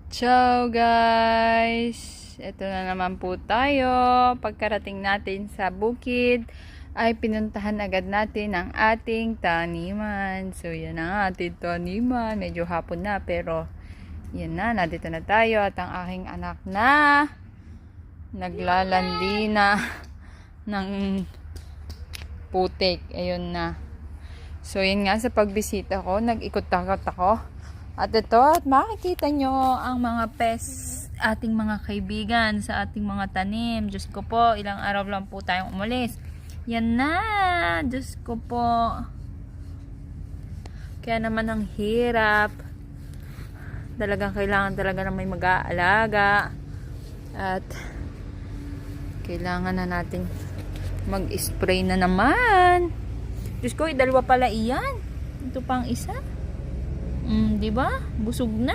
Ciao guys! Ito na naman po tayo. Pagkarating natin sa bukid, ay pinuntahan agad natin ang ating taniman. So yan ang ating taniman. Medyo hapon na pero yan na, nandito na tayo. At ang aking anak na naglalandi na ng putik. Ayun na. So yun nga, sa pagbisita ko, nag-ikot-takot ako. At ito, at makikita nyo ang mga ating mga kaibigan sa ating mga tanim. Diyos ko po, ilang araw lang po tayong umalis. Yan na! Diyos ko po. Kaya naman ang hirap. Talagang kailangan talaga na may mag-aalaga. At kailangan na natin mag-spray na naman. Diyos ko, dalawa pala iyan. Ito pang isa. Di ba? Busog na.